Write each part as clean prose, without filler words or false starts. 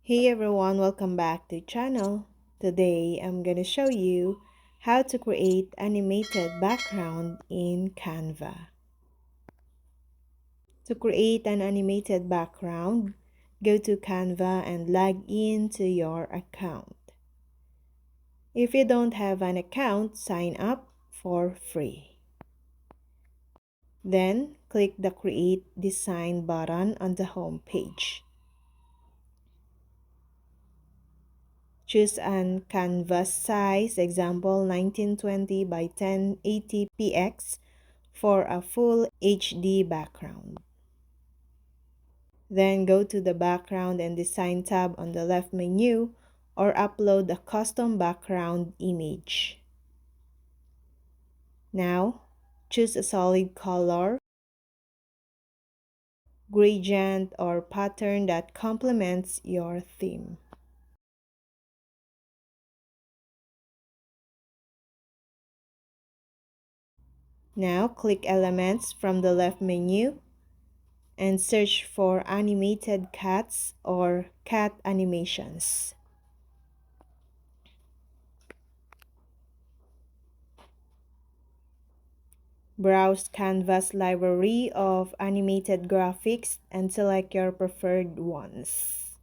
Hey everyone, welcome back to the channel. Today I'm gonna show you how to create animated background in Canva. To create an animated background, go to Canva and log in to your account. If you don't have an account, sign up for free. Then click the Create Design button on the home page. Choose an canvas size, example 1920 by 1080 px for a full HD background. Then go to the Background and Design tab on the left menu or upload a custom background image. Now, choose a solid color, gradient, or pattern that complements your theme. Now, click Elements from the left menu and search for animated cats or cat animations. Browse Canva's library of animated graphics and select your preferred ones.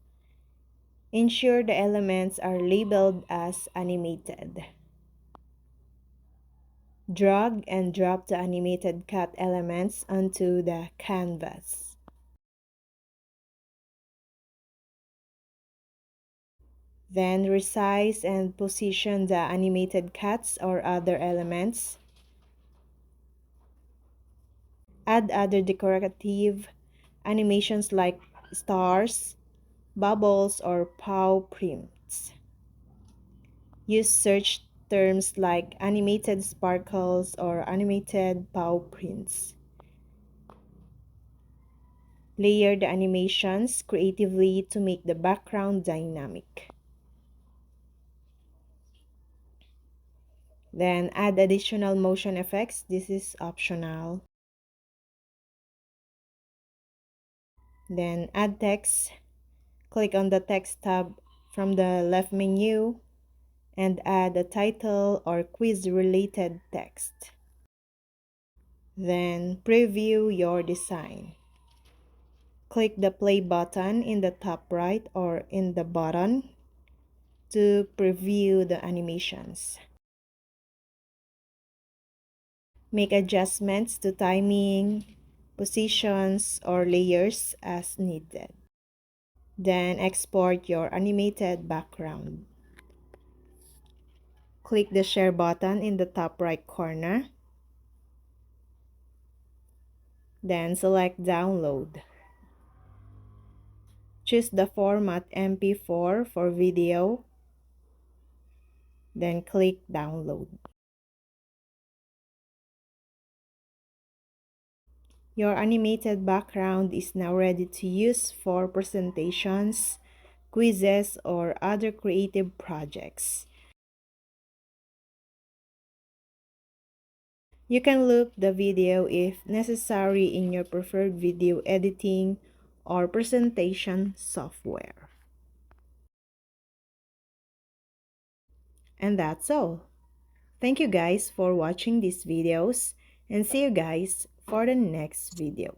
Ensure the elements are labeled as animated. Drag and drop the animated cat elements onto the canvas. Then resize and position the animated cats or other elements. Add other decorative animations like stars, bubbles, or paw prints. Use search terms like animated sparkles or animated paw prints. Layer the animations creatively to make the background dynamic. Then add additional motion effects. This is optional. Then add text. Click on the text tab from the left menu and add a title or quiz-related text. Then preview your design. Click the play button in the top right or in the bottom to preview the animations. Make adjustments to timing, positions, or layers as needed. Then export your animated background. Click the share button in the top right corner. Then select download. Choose the format MP4 for video. Then click download. Your animated background is now ready to use for presentations, quizzes, or other creative projects. You can loop the video if necessary in your preferred video editing or presentation software. And that's all. Thank you guys for watching these videos and see you guys for the next video.